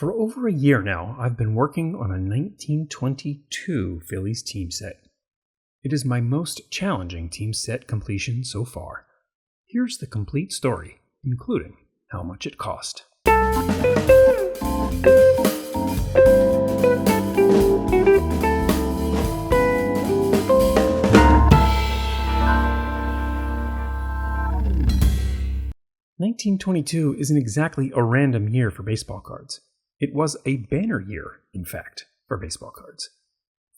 For over a year now, I've been working on a 1922 Phillies team set. It is my most challenging team set completion so far. Here's the complete story, including how much it cost. "1922 isn't exactly a random year for baseball cards. It was a banner year, in fact, for baseball cards.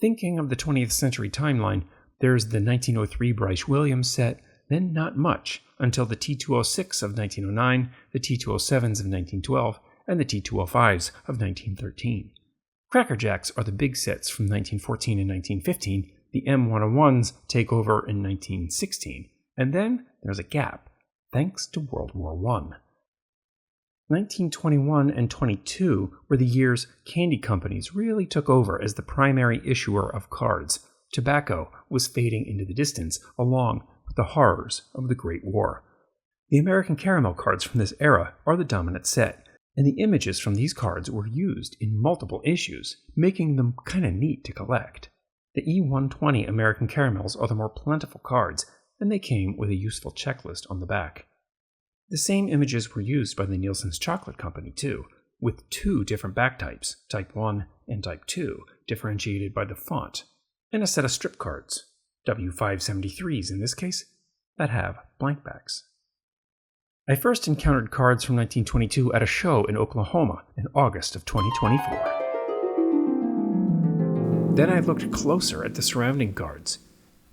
Thinking of the 20th century timeline, there's the 1903 Bryce Williams set, then not much until the T206 of 1909, the T207s of 1912, and the T205s of 1913. Cracker Jacks are the big sets from 1914 and 1915, the M101s take over in 1916, and then there's a gap, thanks to World War I. 1921 and 22 were the years candy companies really took over as the primary issuer of cards. Tobacco was fading into the distance, along with the horrors of the Great War. The American caramel cards from this era are the dominant set, and the images from these cards were used in multiple issues, making them kinda neat to collect. The E120 American caramels are the more plentiful cards, and they came with a useful checklist on the back. The same images were used by the Nielsen's Chocolate Company, too, with two different back types, Type 1 and Type 2, differentiated by the font, and a set of strip cards, W573s in this case, that have blank backs. I first encountered cards from 1922 at a show in Oklahoma in August of 2024. Then I looked closer at the surrounding cards.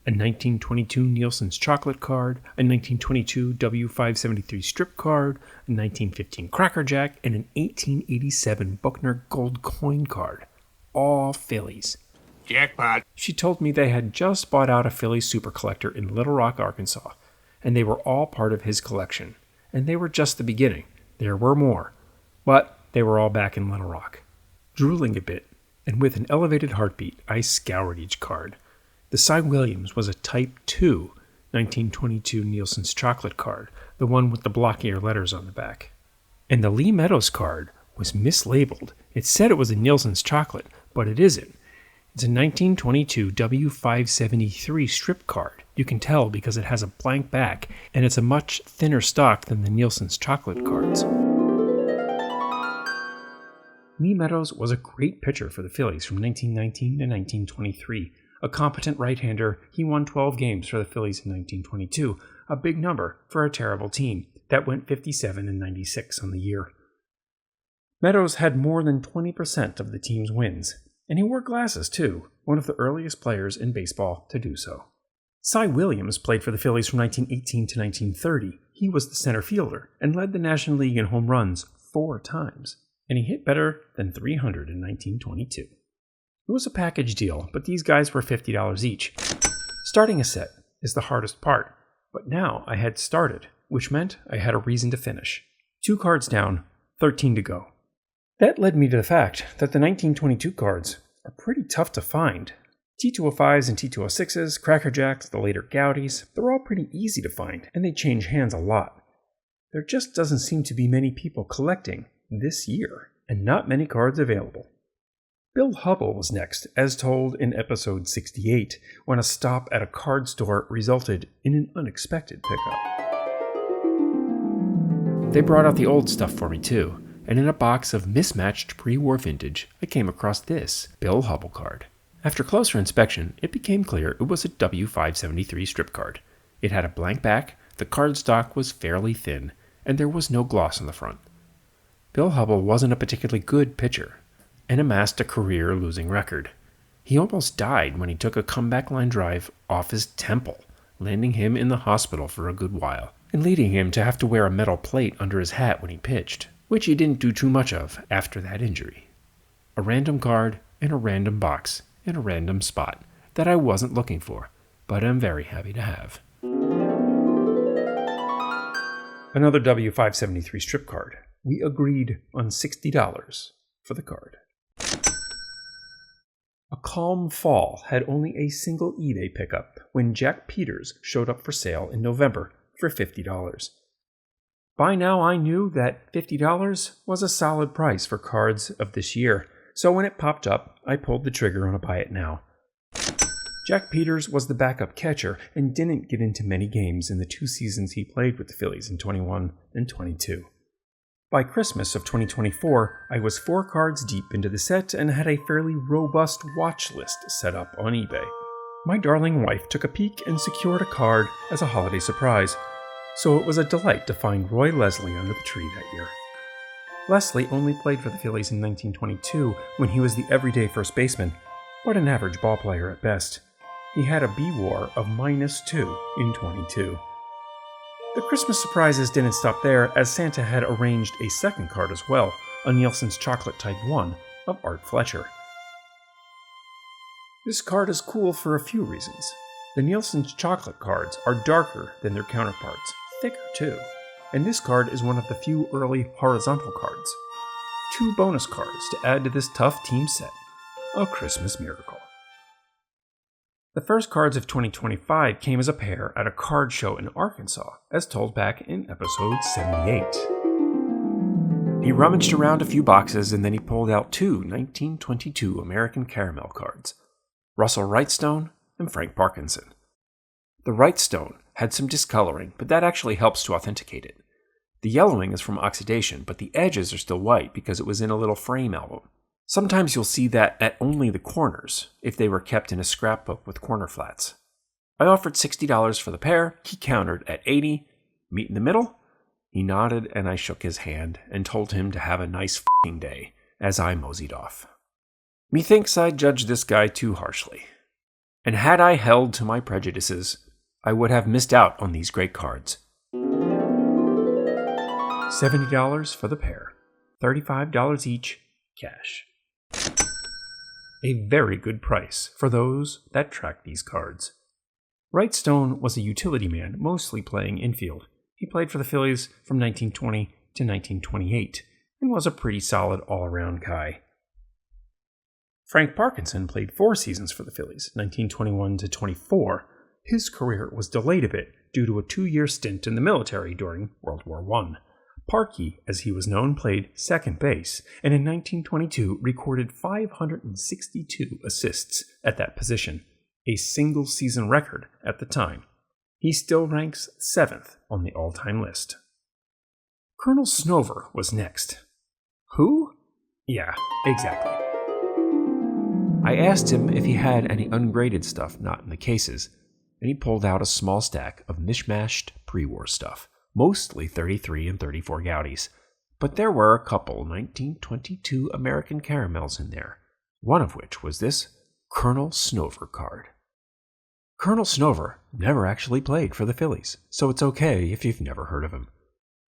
A 1922 Nielsen's Chocolate card, a 1922 W573 strip card, a 1915 Cracker Jack, and an 1887 Buckner Gold Coin card. All Phillies. Jackpot. She told me they had just bought out a Phillies super collector in Little Rock, Arkansas, and they were all part of his collection. And they were just the beginning. There were more. But they were all back in Little Rock. Drooling a bit, and with an elevated heartbeat, I scoured each card. The Cy Williams was a Type 2 1922 Nielsen's Chocolate card, the one with the blockier letters on the back. And the Lee Meadows card was mislabeled. It said it was a Nielsen's Chocolate, but it isn't. It's a 1922 W573 strip card. You can tell because it has a blank back, and it's a much thinner stock than the Nielsen's Chocolate cards. Lee Meadows was a great pitcher for the Phillies from 1919 to 1923. A competent right-hander, he won 12 games for the Phillies in 1922, a big number for a terrible team that went 57-96 on the year. Meadows had more than 20% of the team's wins, and he wore glasses too, one of the earliest players in baseball to do so. Cy Williams played for the Phillies from 1918 to 1930. He was the center fielder and led the National League in home runs 4 times, and he hit better than 300 in 1922. It was a package deal, but these guys were $50 each. Starting a set is the hardest part, but now I had started, which meant I had a reason to finish. 2 cards down, 13 to go. That led me to the fact that the 1922 cards are pretty tough to find. T205s and T206s, Cracker Jacks, the later Goudies, they're all pretty easy to find, and they change hands a lot. There just doesn't seem to be many people collecting this year, and not many cards available. Bill Hubble was next, as told in episode 68, when a stop at a card store resulted in an unexpected pickup. They brought out the old stuff for me too, and in a box of mismatched pre-war vintage, I came across this Bill Hubble card. After closer inspection, it became clear it was a W573 strip card. It had a blank back, the cardstock was fairly thin, and there was no gloss on the front. Bill Hubble wasn't a particularly good pitcher, and amassed a career-losing record. He almost died when he took a comeback line drive off his temple, landing him in the hospital for a good while, and leading him to have to wear a metal plate under his hat when he pitched, which he didn't do too much of after that injury. A random card in a random box in a random spot that I wasn't looking for, but I'm very happy to have. Another W573 strip card. We agreed on $60 for the card. A Calm Fall had only a single eBay pickup when Jack Peters showed up for sale in November for $50. By now I knew that $50 was a solid price for cards of this year, so when it popped up, I pulled the trigger on a buy it now. Jack Peters was the backup catcher and didn't get into many games in the 2 seasons he played with the Phillies in 21 and 22. By Christmas of 2024, I was 4 cards deep into the set and had a fairly robust watch list set up on eBay. My darling wife took a peek and secured a card as a holiday surprise, so it was a delight to find Roy Leslie under the tree that year. Leslie only played for the Phillies in 1922 when he was the everyday first baseman, but an average ball player at best. He had a B-WAR of -2 in 22. The Christmas surprises didn't stop there, as Santa had arranged a second card as well, a Nielsen's Chocolate Type 1 of Art Fletcher. This card is cool for a few reasons. The Nielsen's Chocolate cards are darker than their counterparts, thicker too, and this card is one of the few early horizontal cards. 2 bonus cards to add to this tough team set. A Christmas miracle. The first cards of 2025 came as a pair at a card show in Arkansas, as told back in episode 78. He rummaged around a few boxes and then he pulled out 2 1922 American Caramel cards, Russell Wrightstone and Frank Parkinson. The Wrightstone had some discoloring, but that actually helps to authenticate it. The yellowing is from oxidation, but the edges are still white because it was in a little frame album. Sometimes you'll see that at only the corners, if they were kept in a scrapbook with corner flats. I offered $60 for the pair, he countered at $80. Meet in the middle? He nodded and I shook his hand and told him to have a nice f***ing day as I moseyed off. Methinks I judged this guy too harshly. And had I held to my prejudices, I would have missed out on these great cards. $70 for the pair, $35 each, cash. A very good price for those that track these cards. Wrightstone was a utility man, mostly playing infield. He played for the Phillies from 1920 to 1928 and was a pretty solid all-around guy. Frank Parkinson played 4 seasons for the Phillies, 1921 to 24. His career was delayed a bit due to a 2-year stint in the military during World War I. Parky, as he was known, played second base, and in 1922 recorded 562 assists at that position, a single-season record at the time. He still ranks 7th on the all-time list. Colonel Snover was next. Who? Yeah, exactly. I asked him if he had any ungraded stuff not in the cases, and he pulled out a small stack of mishmashed pre-war stuff. Mostly 33 and 34 Goudies, but there were a couple 1922 American Caramels in there, one of which was this Colonel Snover card. Colonel Snover never actually played for the Phillies, so it's okay if you've never heard of him.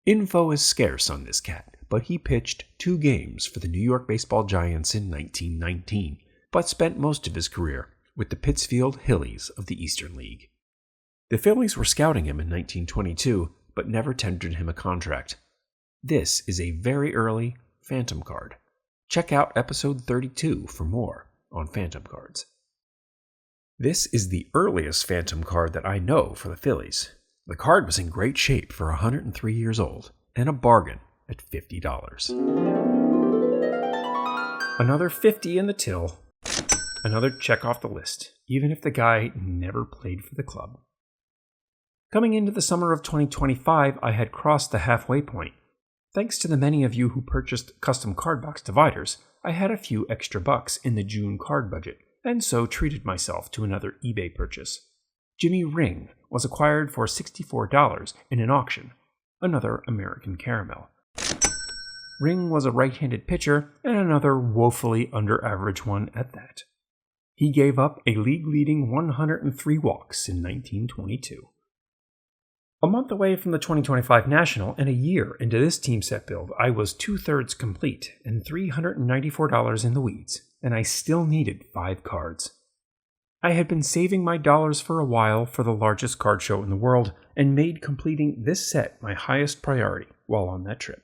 Info is scarce on this cat, but he pitched 2 games for the New York Baseball Giants in 1919, but spent most of his career with the Pittsfield Hillies of the Eastern League. The Phillies were scouting him in 1922, but never tendered him a contract. This is a very early Phantom card. Check out episode 32 for more on Phantom cards. This is the earliest Phantom card that I know for the Phillies. The card was in great shape for 103 years old, and a bargain at $50. Another 50 in the till. Another check off the list, even if the guy never played for the club. Coming into the summer of 2025, I had crossed the halfway point. Thanks to the many of you who purchased custom card box dividers, I had a few extra bucks in the June card budget, and so treated myself to another eBay purchase. Jimmy Ring was acquired for $64 in an auction, another American Caramel. Ring was a right-handed pitcher, and another woefully under-average one at that. He gave up a league-leading 103 walks in 1922. A month away from the 2025 National and a year into this team set build, I was 2/3 complete and $394 in the weeds, and I still needed 5 cards. I had been saving my dollars for a while for the largest card show in the world and made completing this set my highest priority while on that trip.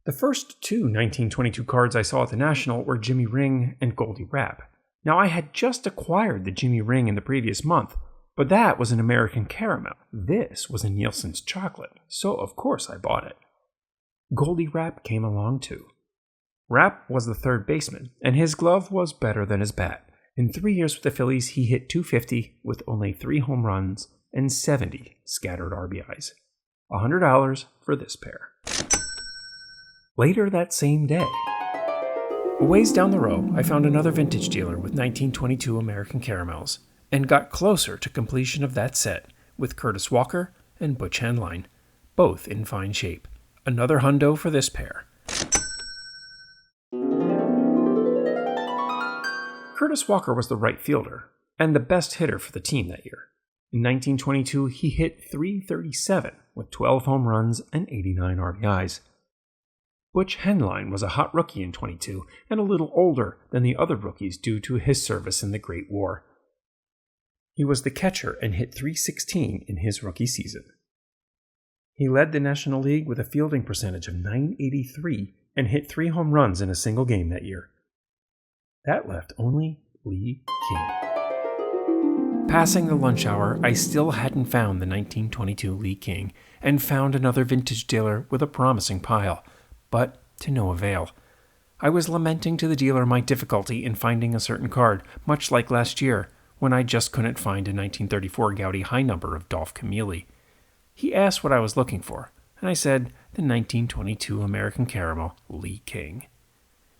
The first 2 1922 cards I saw at the National were Jimmy Ring and Goldie Rapp. Now I had just acquired the Jimmy Ring in the previous month, but that was an American Caramel. This was a Nielsen's Chocolate, so of course I bought it. Goldie Rapp came along too. Rapp was the third baseman, and his glove was better than his bat. In 3 years with the Phillies, he hit .250 with only 3 home runs and 70 scattered RBIs. $100 for this pair. Later that same day, a ways down the row, I found another vintage dealer with 1922 American Caramels, and got closer to completion of that set with Curtis Walker and Butch Henline, both in fine shape. Another hundo for this pair. Curtis Walker was the right fielder, and the best hitter for the team that year. In 1922, he hit .337 with 12 home runs and 89 RBIs. Butch Henline was a hot rookie in 22 and a little older than the other rookies due to his service in the Great War. He was the catcher and hit .316 in his rookie season. He led the National League with a fielding percentage of .983 and hit 3 home runs in a single game that year. That left only Lee King. Passing the lunch hour, I still hadn't found the 1922 Lee King, and found another vintage dealer with a promising pile, but to no avail. I was lamenting to the dealer my difficulty in finding a certain card, much like last year, when I just couldn't find a 1934 Gaudy high number of Dolph Camilli. He asked what I was looking for, and I said the 1922 American Caramel Lee King.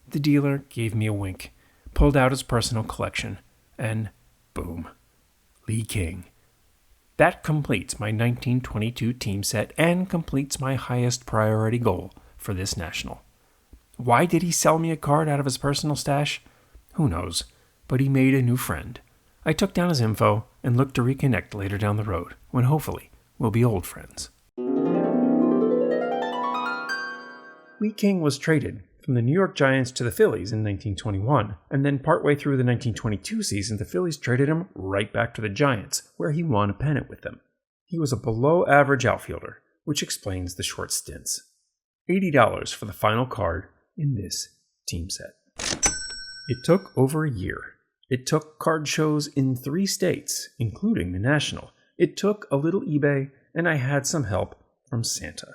The dealer gave me a wink, pulled out his personal collection, and boom, Lee King. That completes my 1922 team set and completes my highest priority goal for this national. Why did he sell me a card out of his personal stash? Who knows, but he made a new friend. I took down his info and looked to reconnect later down the road, when hopefully we'll be old friends. Lee King was traded from the New York Giants to the Phillies in 1921, and then partway through the 1922 season, the Phillies traded him right back to the Giants, where he won a pennant with them. He was a below-average outfielder, which explains the short stints. $80 for the final card in this team set. It took over a year. It took card shows in 3 states, including the National. It took a little eBay, and I had some help from Santa.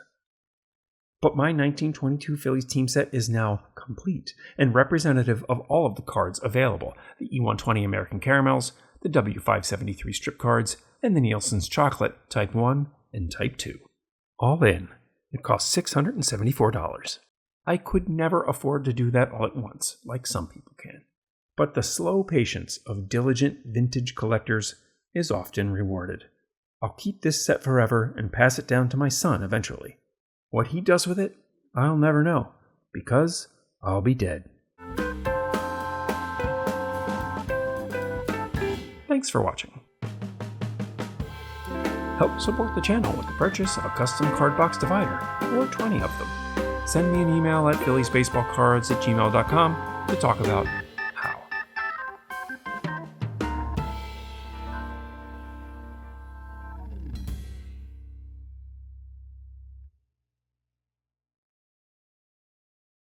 But my 1922 Phillies team set is now complete and representative of all of the cards available. The E120 American Caramels, the W573 strip cards, and the Nielsen's Chocolate Type 1 and Type 2. All in, it cost $674. I could never afford to do that all at once, like some people can. But the slow patience of diligent vintage collectors is often rewarded. I'll keep this set forever and pass it down to my son eventually. What he does with it, I'll never know, because I'll be dead. Thanks for watching. Help support the channel with the purchase of a custom card box divider, or 20 of them. Send me an email at philliesbaseballcards@gmail.com to talk about